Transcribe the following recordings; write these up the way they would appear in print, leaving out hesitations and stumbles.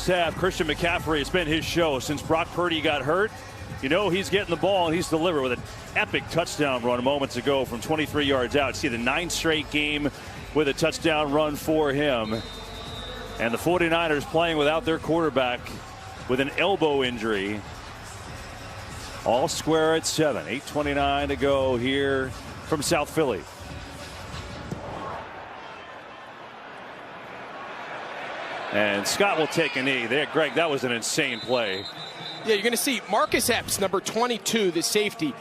first half, Christian McCaffrey, it's been his show since Brock Purdy got hurt. You know he's getting the ball, and he's delivered with an epic touchdown run moments ago from 23 yards out. See the 9th straight game with a touchdown run for him. And the 49ers playing without their quarterback with an elbow injury. All square at 7. 8:29 to go here from South Philly. And Scott will take a knee. There, Greg, that was an insane play. Yeah, you're going to see Marcus Epps, number 22, the safety.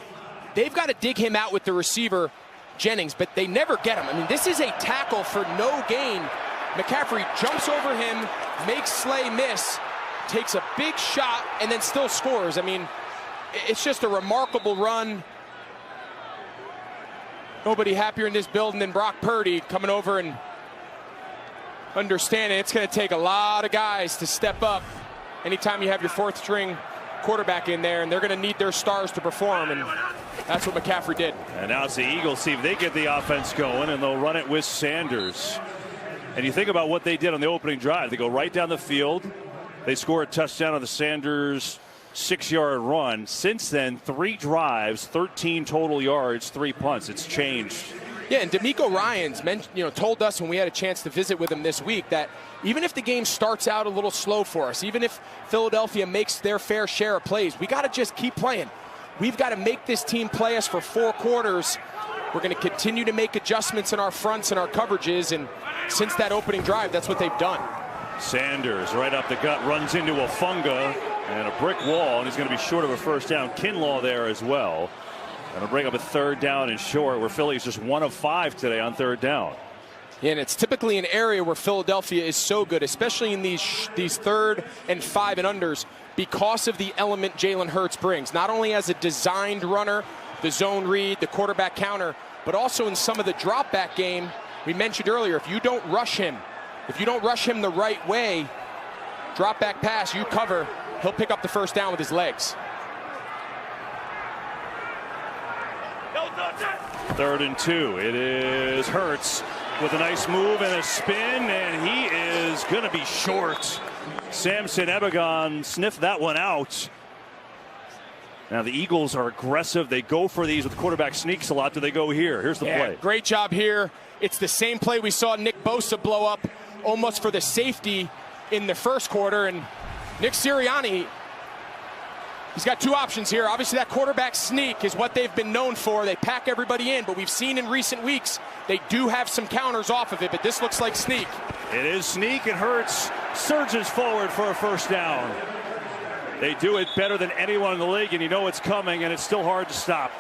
They've got to dig him out with the receiver, Jennings, but they never get him. I mean, this is a tackle for no gain. McCaffrey jumps over him, makes Slay miss, takes a big shot, and then still scores. I mean, it's just a remarkable run. Nobody happier in this building than Brock Purdy coming over and understanding it's going to take a lot of guys to step up anytime you have your 4th string quarterback in there, and they're going to need their stars to perform, and that's what McCaffrey did. And now it's the Eagles. See if they get the offense going, and they'll run it with Sanders. And you think about what they did on the opening drive. They go right down the field. They score a touchdown on the Sanders 6-yard run. Since then, 3 drives, 13 total yards, 3 punts. It's changed. Yeah, and D'Amico Ryans told us when we had a chance to visit with him this week that even if the game starts out a little slow for us, even if Philadelphia makes their fair share of plays, we got to just keep playing. We've got to make this team play us for 4 quarters. We're going to continue to make adjustments in our fronts and our coverages, and since that opening drive, that's what they've done. Sanders right up the gut, runs into a funga and a brick wall, and he's going to be short of a first down. Kinlaw there as well. That'll bring up a 3rd down and short, where Philly's just 1 of 5 today on 3rd down. Yeah, and it's typically an area where Philadelphia is so good, especially in these 3rd and 5 and unders, because of the element Jalen Hurts brings. Not only as a designed runner, the zone read, the quarterback counter, but also in some of the drop back game. We mentioned earlier, if you don't rush him the right way, drop back pass, you cover, he'll pick up the first down with his legs. 3rd and 2. It is Hurts with a nice move and a spin, and he is going to be short. Samson Ebukam sniffed that one out. Now the Eagles are aggressive. They go for these with quarterback sneaks a lot. Do they go here? Here's the play. Great job here. It's the same play we saw Nick Bosa blow up almost for the safety in the first quarter. And Nick Sirianni, he's got 2 options here. Obviously, that quarterback sneak is what they've been known for. They pack everybody in, but we've seen in recent weeks they do have some counters off of it, but this looks like sneak. It is sneak, and Hurts surges forward for a first down. They do it better than anyone in the league, and you know it's coming, and it's still hard to stop.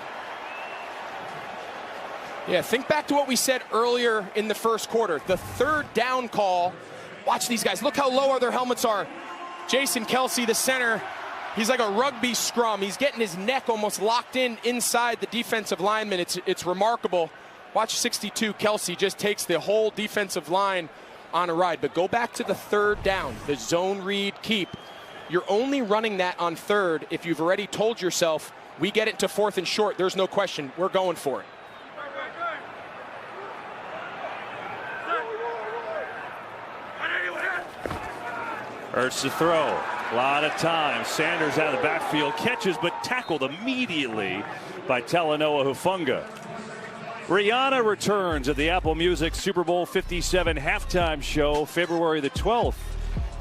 Yeah, think back to what we said earlier in the first quarter. The 3rd down call. Watch these guys. Look how low their helmets are. Jason Kelce, the center, he's like a rugby scrum. He's getting his neck almost locked in inside the defensive lineman. It's remarkable. Watch 62, Kelce just takes the whole defensive line on a ride. But go back to the 3rd down, the zone read keep. You're only running that on 3rd if you've already told yourself, we get it to 4th and short. There's no question. We're going for it. Hurts to throw. A lot of time. Sanders out of the backfield. Catches, but tackled immediately by Talanoa Hufanga. Rihanna returns at the Apple Music Super Bowl 57 halftime show, February the 12th.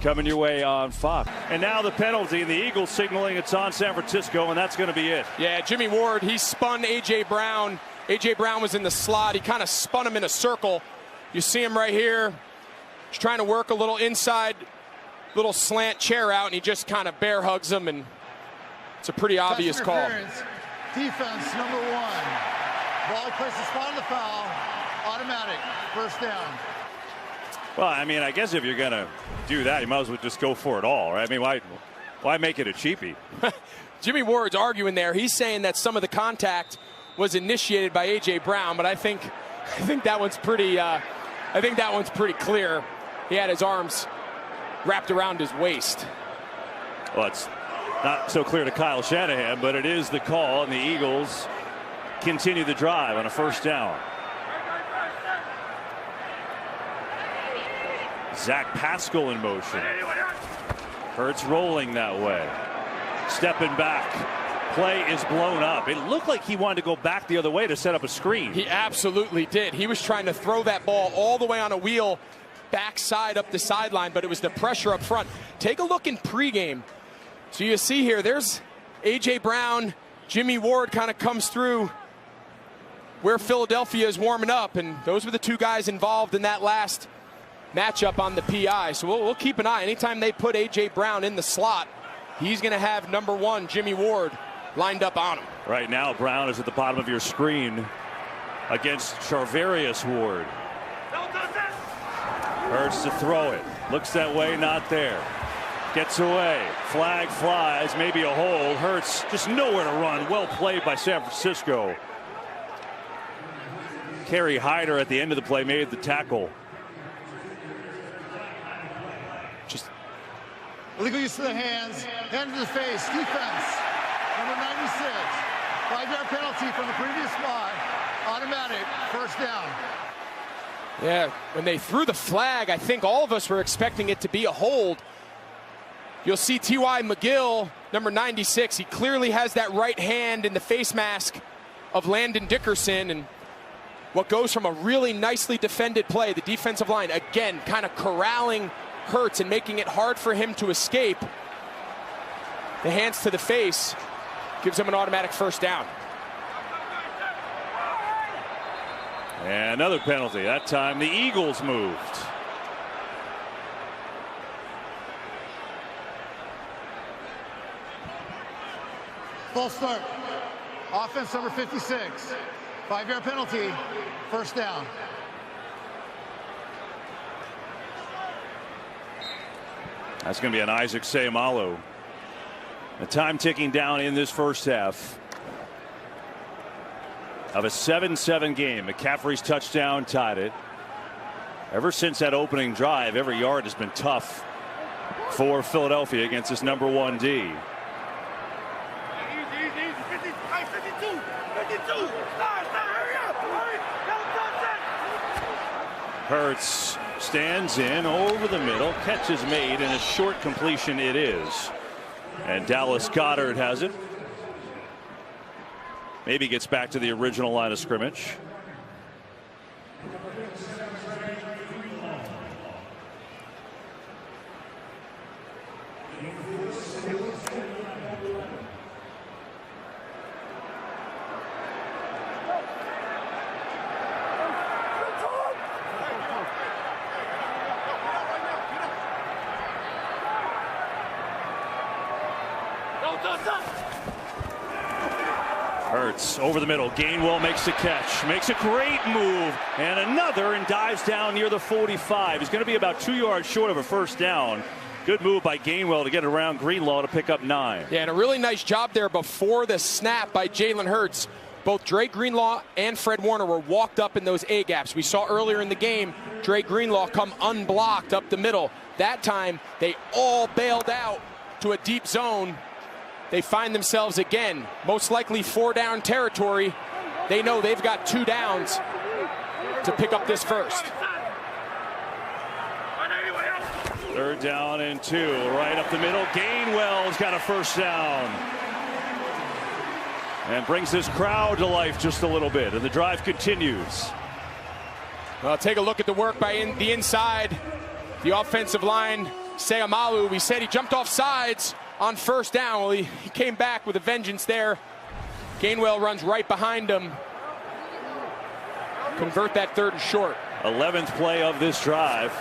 Coming your way on Fox. And now the penalty, and the Eagles signaling it's on San Francisco, and that's going to be it. Yeah, Jimmy Ward, he spun A.J. Brown. A.J. Brown was in the slot. He kind of spun him in a circle. You see him right here. He's trying to work a little inside, little slant chair out, and he just kind of bear hugs him, and it's a pretty obvious call. Defense number 1. Ball places spot on the foul. Automatic. First down. Well, I mean, I guess if you're going to do that, you might as well just go for it all, right? I mean, why make it a cheapie? Jimmy Ward's arguing there. He's saying that some of the contact was initiated by A.J. Brown, but I think that one's pretty clear. He had his arms wrapped around his waist. Well, it's not so clear to Kyle Shanahan, but it is the call, and the Eagles continue the drive on a first down. Zach Pascal in motion. Hurts rolling that way. Stepping back. Play is blown up. It looked like he wanted to go back the other way to set up a screen. He absolutely did. He was trying to throw that ball all the way on a wheel, backside up the sideline, but it was the pressure up front. Take a look in pregame. So you see here, there's A.J. Brown, Jimmy Ward kind of comes through where Philadelphia is warming up, and those were the two guys involved in that last matchup on the PI. So we'll keep an eye. Anytime they put A.J. Brown in the slot, he's going to have number one, Jimmy Ward, lined up on him. Right now, Brown is at the bottom of your screen against Charvarius Ward. Hurts to throw it. Looks that way, not there. Gets away. Flag flies, maybe a hold. Hurts just nowhere to run. Well played by San Francisco. Kerry Hyder at the end of the play made the tackle. Just illegal use of the hands, hand to the face, defense. Number 96, 5-yard penalty from the previous spot. Automatic, first down. Yeah, when they threw the flag, I think all of us were expecting it to be a hold. You'll see T.Y. McGill, number 96. He clearly has that right hand in the face mask of Landon Dickerson. And what goes from a really nicely defended play, the defensive line, again, kind of corralling Hurts and making it hard for him to escape. The hands to the face gives him an automatic first down. And another penalty. That time the Eagles moved. False start. Offense number 56. 5-yard penalty. First down. That's going to be an Isaac Seumalo. The time ticking down in this first half of a 7-7 game. McCaffrey's touchdown tied it. Ever since that opening drive, every yard has been tough for Philadelphia against this number one D. Hurts stands in over the middle. Catch is made, and a short completion it is. And Dallas Goedert has it. Maybe gets back to the original line of scrimmage. Hurts over the middle. Gainwell makes the catch. Makes a great move. And another, and dives down near the 45. He's going to be about 2 yards short of a first down. Good move by Gainwell to get around Greenlaw to pick up 9. Yeah, and a really nice job there before the snap by Jalen Hurts. Both Dre Greenlaw and Fred Warner were walked up in those A gaps. We saw earlier in the game Dre Greenlaw come unblocked up the middle. That time they all bailed out to a deep zone. They find themselves again, most likely 4-down territory. They know they've got 2 downs to pick up this first. 3rd down and 2, right up the middle. Gainwell's got a first down. And brings this crowd to life just a little bit, and the drive continues. Well, take a look at the work by the inside. The offensive line, Seumalo, we said he jumped off sides on first down. Well, he came back with a vengeance there. Gainwell runs right behind him. Convert that 3rd and short. 11th play of this drive.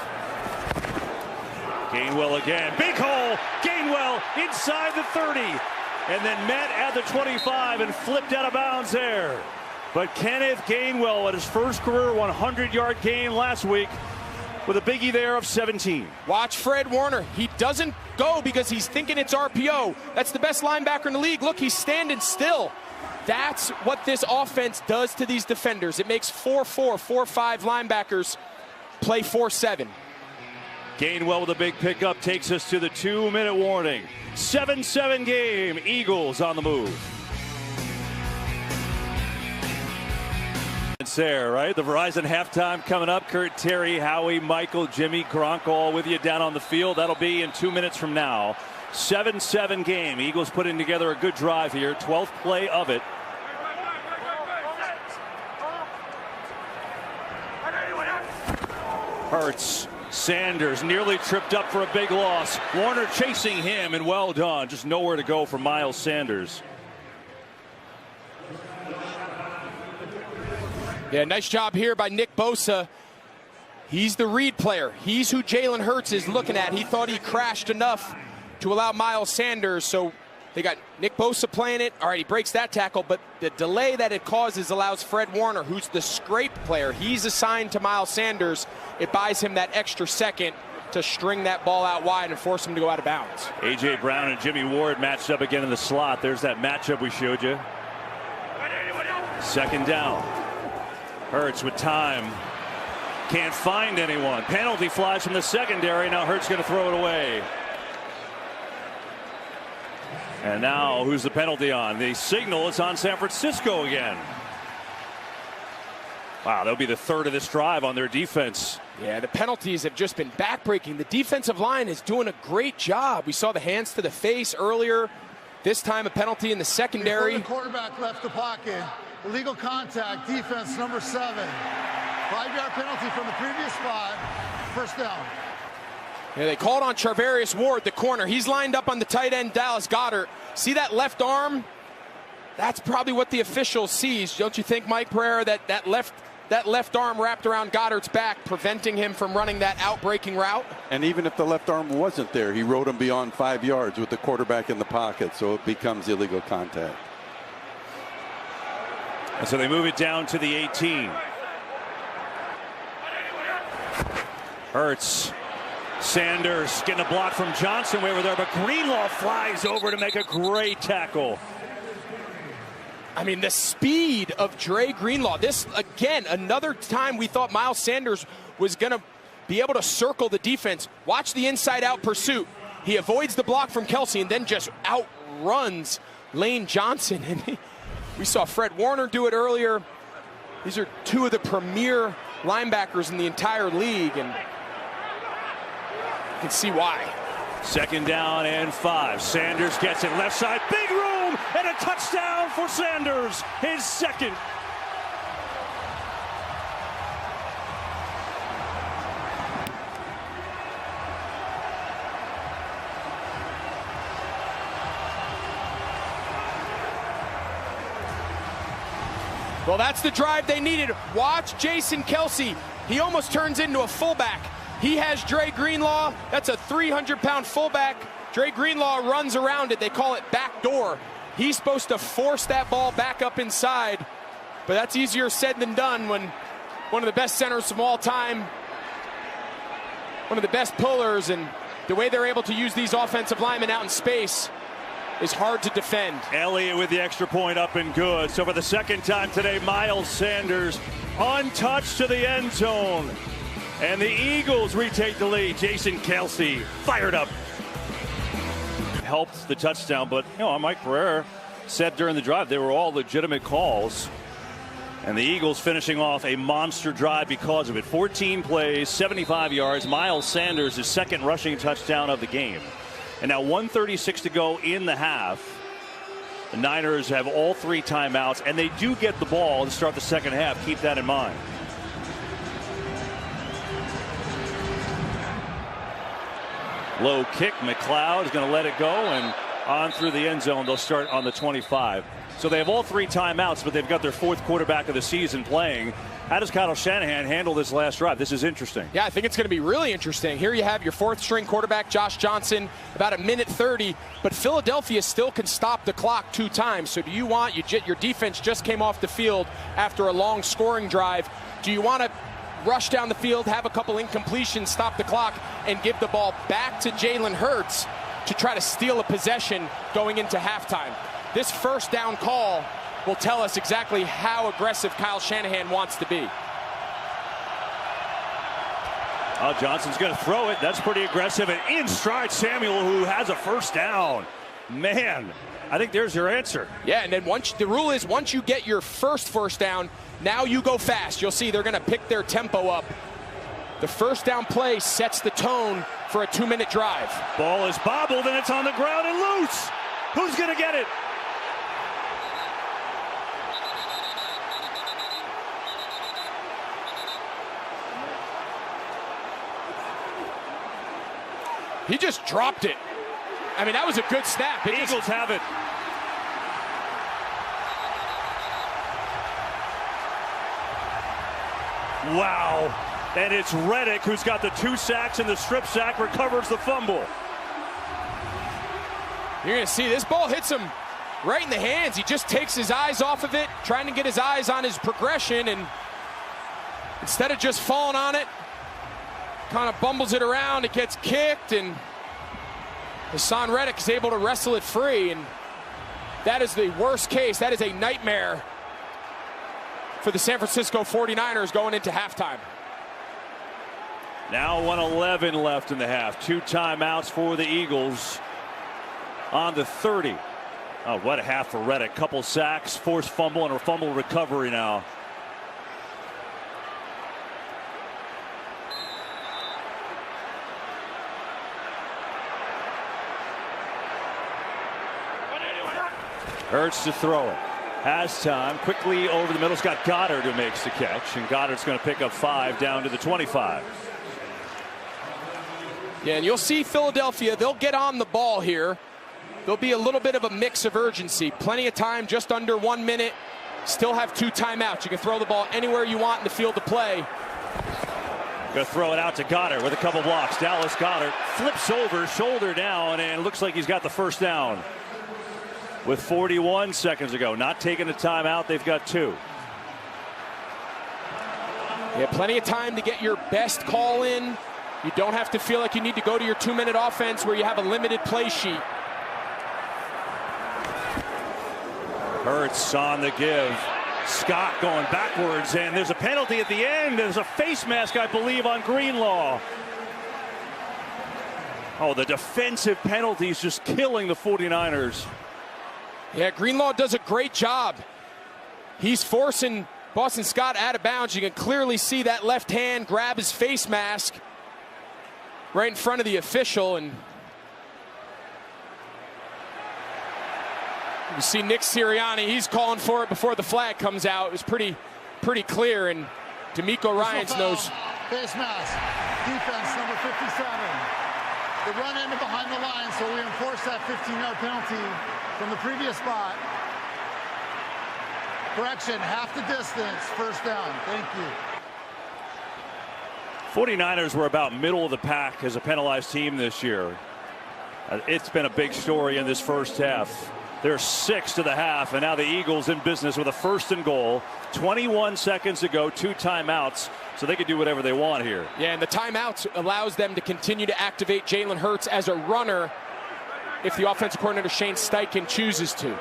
Gainwell again. Big hole. Gainwell inside the 30. And then met at the 25 and flipped out of bounds there. But Kenneth Gainwell at his first career 100-yard game last week with a biggie there of 17. Watch Fred Warner. He doesn't go because he's thinking it's RPO. That's the best linebacker in the league. Look, he's standing still. That's what this offense does to these defenders. It makes 4-4, 4-5 linebackers play 4-7. Gainwell with a big pickup takes us to the 2-minute warning. 7-7 game. Eagles on the move. moments there, right? The Verizon halftime coming up. Kurt, Terry, Howie, Michael, Jimmy, Gronk all with you down on the field. That'll be in 2 minutes from now. 7-7 game. Eagles putting together a good drive here. 12th play of it. Hurts. Sanders nearly tripped up for a big loss. Warner chasing him, and well done. Just nowhere to go for Miles Sanders. Yeah, nice job here by Nick Bosa. He's the read player. He's who Jalen Hurts is looking at. He thought he crashed enough to allow Miles Sanders. So they got Nick Bosa playing it. All right, he breaks that tackle, but the delay that it causes allows Fred Warner, who's the scrape player, he's assigned to Miles Sanders. It buys him that extra second to string that ball out wide and force him to go out of bounds. A.J. Brown and Jimmy Ward matched up again in the slot. There's that matchup we showed you. Second down. Hurts with time. Can't find anyone. Penalty flies from the secondary. Now Hurts going to throw it away. And now who's the penalty on? The signal is on San Francisco again. Wow, that'll be the third of this drive on their defense. Yeah, the penalties have just been backbreaking. The defensive line is doing a great job. We saw the hands to the face earlier. This time a penalty in the secondary. Before the quarterback left the pocket. Illegal contact, defense number 7. 5-yard penalty from the previous spot. First down. Yeah, they called on Charvarius Ward, the corner. He's lined up on the tight end, Dallas Goedert. See that left arm? That's probably what the official sees. Don't you think, Mike Pereira, that left arm wrapped around Goddard's back, preventing him from running that out-breaking route? And even if the left arm wasn't there, he rode him beyond 5 yards with the quarterback in the pocket, so it becomes illegal contact. And so they move it down to the 18. Hurts. Sanders getting a block from Johnson way over there, but Greenlaw flies over to make a great tackle. I mean, the speed of Dre Greenlaw. This, again, another time we thought Miles Sanders was going to be able to circle the defense. Watch the inside-out pursuit. He avoids the block from Kelce and then just outruns Lane Johnson. And we saw Fred Warner do it earlier. These are two of the premier linebackers in the entire league, and you can see why. Second down and 5. Sanders gets it left side. Big room and a touchdown for Sanders. His second. Well, that's the drive they needed. Watch Jason Kelce. He almost turns into a fullback. He has Dre Greenlaw. That's a 300-pound fullback. Dre Greenlaw runs around it. They call it backdoor. He's supposed to force that ball back up inside, but that's easier said than done when one of the best centers of all time, one of the best pullers, and the way they're able to use these offensive linemen out in space is hard to defend. Elliott with the extra point up and good. So for the second time today, Miles Sanders untouched to the end zone. And the Eagles retake the lead. Jason Kelce fired up. Helped the touchdown, but Mike Pereira said during the drive they were all legitimate calls. And the Eagles finishing off a monster drive because of it. 14 plays, 75 yards. Miles Sanders, his second rushing touchdown of the game. And now 1:36 to go in the half. The Niners have all 3 timeouts, and they do get the ball to start the second half. Keep that in mind. Low kick. McLeod is going to let it go, and on through the end zone. They'll start on the 25. So they have all 3 timeouts, but they've got their 4th quarterback of the season playing. How does Kyle Shanahan handle this last drive? This is interesting. Yeah, I think it's going to be really interesting. Here you have your 4th-string quarterback, Josh Johnson, about 1:30, but Philadelphia still can stop the clock 2 times. So do you want, your defense just came off the field after a long scoring drive. Do you want to rush down the field, have a couple incompletions, stop the clock, and give the ball back to Jalen Hurts to try to steal a possession going into halftime? This first down call will tell us exactly how aggressive Kyle Shanahan wants to be. Johnson's going to throw it. That's pretty aggressive. And in stride Samuel, who has a first down. Man, I think there's your answer. Yeah, and then the rule is once you get your first down, now you go fast. You'll see they're going to pick their tempo up. The first down play sets the tone for a 2-minute drive. Ball is bobbled and it's on the ground and loose. Who's going to get it? He just dropped it. I mean, that was a good snap. Eagles have it. Wow. And it's Reddick who's got the 2 sacks and the strip sack, recovers the fumble. You're going to see this ball hits him right in the hands. He just takes his eyes off of it, trying to get his eyes on his progression, and instead of just falling on it, kind of bumbles it around. It gets kicked, and Haason Reddick is able to wrestle it free, and that is the worst case. That is a nightmare for the San Francisco 49ers going into halftime. Now 1:11 left in the half. 2 timeouts for the Eagles on the 30. Oh, what a half for Reddick. Couple sacks, forced fumble, and a fumble recovery now. Hurts to throw it. Has time. Quickly over the middle. It's got Goddard who makes the catch. And Goddard's going to pick up 5 down to the 25. Yeah, and you'll see Philadelphia, they'll get on the ball here. There'll be a little bit of a mix of urgency. Plenty of time, just under 1 minute. Still have 2 timeouts. You can throw the ball anywhere you want in the field to play. Going to throw it out to Goddard with a couple blocks. Dallas Goedert flips over, shoulder down, and looks like he's got the first down. With 41 seconds to go. Not taking a timeout. They've got 2. Yeah, plenty of time to get your best call in. You don't have to feel like you need to go to your 2-minute offense where you have a limited play sheet. Hurts on the give. Scott going backwards, and there's a penalty at the end. There's a face mask, I believe, on Greenlaw. Oh, the defensive penalties just killing the 49ers. Yeah, Greenlaw does a great job. He's forcing Boston Scott out of bounds. You can clearly see that left hand grab his face mask right in front of the official, and you see Nick Sirianni. He's calling for it before the flag comes out. It was pretty clear, and D'Amico Ryans knows. Face mask, defense number 57. The run in behind the line, so we enforce that 15-yard penalty from the previous spot. Correction, half the distance, first down. Thank you. 49ers were about middle of the pack as a penalized team this year. It's been a big story in this first half. They're 6 to the half, and now the Eagles in business with a 1st and goal. 21 seconds to go, 2 timeouts, so they can do whatever they want here. Yeah, and the timeouts allows them to continue to activate Jalen Hurts as a runner if the offensive coordinator Shane Steichen chooses to.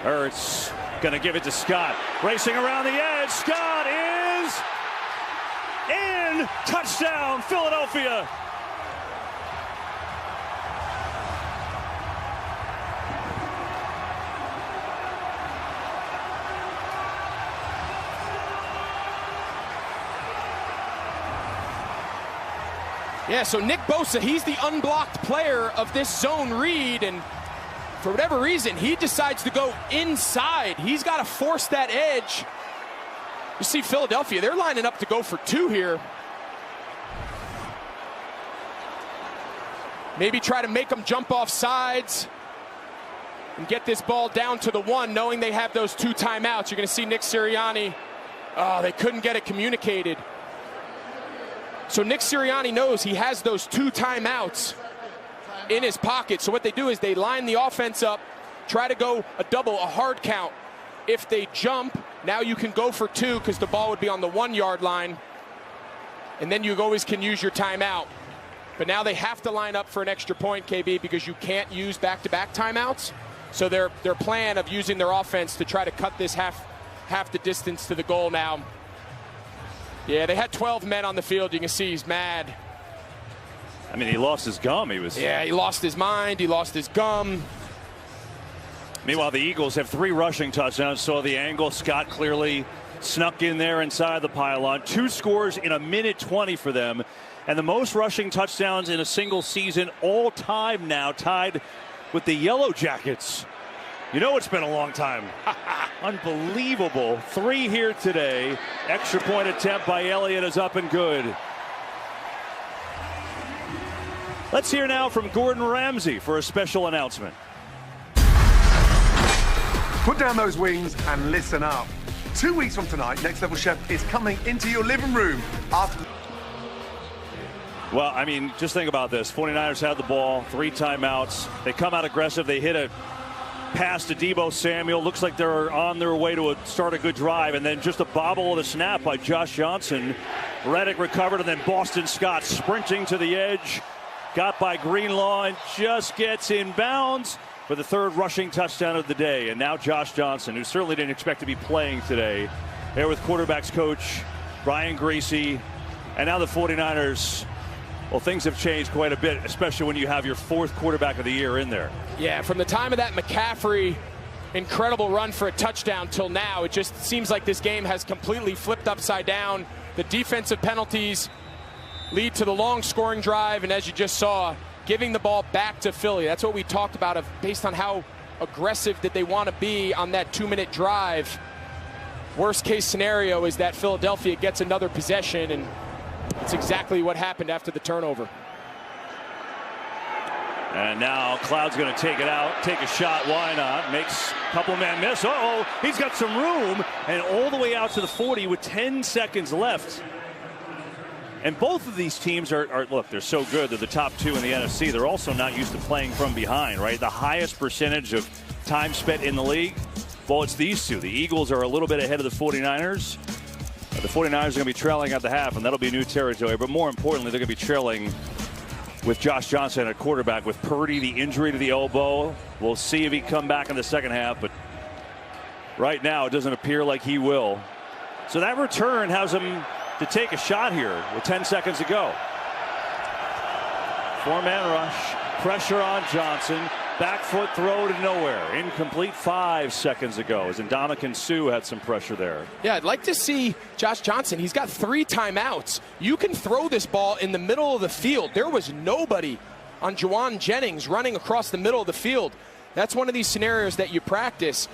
Hurts going to give it to Scott. Racing around the edge. Scott is in. Touchdown, Philadelphia. Yeah, so Nick Bosa, he's the unblocked player of this zone read, and for whatever reason, he decides to go inside. He's got to force that edge. You see Philadelphia, they're lining up to go for 2 here. Maybe try to make them jump off sides and get this ball down to the 1, knowing they have those 2 timeouts. You're going to see Nick Sirianni. Oh, they couldn't get it communicated. So Nick Sirianni knows he has those 2 timeouts in his pocket. So what they do is they line the offense up, try to go a double, a hard count. If they jump, now you can go for 2 because the ball would be on the 1-yard line. And then you always can use your timeout. But now they have to line up for an extra point, KB, because you can't use back-to-back timeouts. So their plan of using their offense to try to cut this half the distance to the goal now Yeah, they had 12 men on the field. You can see he's mad. I mean, he lost his gum. Yeah, he lost his mind. He lost his gum. Meanwhile, the Eagles have 3 rushing touchdowns. Saw the angle. Scott clearly snuck in there inside the pylon. 2 scores in a minute 20 for them. And the most rushing touchdowns in a single season all time now, tied with the Yellow Jackets. You know it's been a long time. Unbelievable. 3 here today. Extra point attempt by Elliott is up and good. Let's hear now from Gordon Ramsay for a special announcement. Put down those wings and listen up. 2 weeks from tonight, Next Level Chef is coming into your living room after. Well, I mean, just think about this. 49ers had the ball, 3 timeouts. They come out aggressive. They hit a pass to Deebo Samuel. Looks like they're on their way to start a good drive. And then just a bobble of the snap by Josh Johnson. Reddick recovered, and then Boston Scott sprinting to the edge. Got by Greenlaw and just gets in bounds for the 3rd rushing touchdown of the day. And now Josh Johnson, who certainly didn't expect to be playing today, there with quarterbacks coach Brian Griese. And now the 49ers, well, things have changed quite a bit, especially when you have your 4th quarterback of the year in there. Yeah, from the time of that McCaffrey incredible run for a touchdown till now, it just seems like this game has completely flipped upside down. The defensive penalties lead to the long scoring drive, and as you just saw, giving the ball back to Philly. That's what we talked about based on how aggressive did they want to be on that 2-minute drive. Worst case scenario is that Philadelphia gets another possession, and that's exactly what happened after the turnover. And now Cloud's going to take it out, take a shot. Why not? Makes a couple men miss. Uh-oh, he's got some room, and all the way out to the 40 with 10 seconds left. And both of these teams are look, they're so good. They're the top 2 in the NFC. They're also not used to playing from behind, right? The highest percentage of time spent in the league, well, it's these 2. The Eagles are a little bit ahead of the 49ers. The 49ers are going to be trailing at the half, and that'll be new territory. But more importantly, they're going to be trailing with Josh Johnson at quarterback. With Purdy, the injury to the elbow. We'll see if he come back in the second half, but right now it doesn't appear like he will. So that return has him to take a shot here with 10 seconds to go. 4-man rush, pressure on Johnson, back foot throw to nowhere, incomplete 5 seconds ago, as Ndamukong Suh had some pressure there. Yeah, I'd like to see Josh Johnson. He's got 3 timeouts. You can throw this ball in the middle of the field. There was nobody on Jauan Jennings running across the middle of the field. That's one of these scenarios that you practice.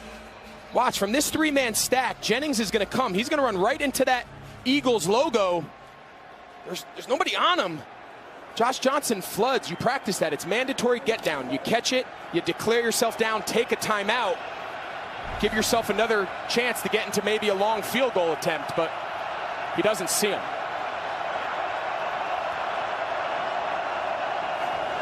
Watch, from this 3-man stack, Jennings is going to come. He's going to run right into that Eagles logo. There's nobody on him. Josh Johnson floods. You practice that. It's mandatory get down. You catch it, you declare yourself down, take a timeout, give yourself another chance to get into maybe a long field goal attempt, but he doesn't see him.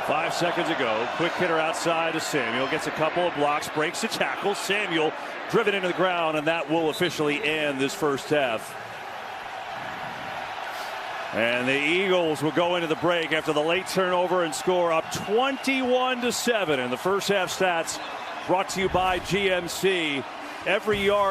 5 seconds ago, quick hitter outside to Samuel, gets a couple of blocks, breaks a tackle. Samuel driven into the ground, and that will officially end this first half. And the Eagles will go into the break after the late turnover and score up 21-7. And the first half stats brought to you by GMC. Every yard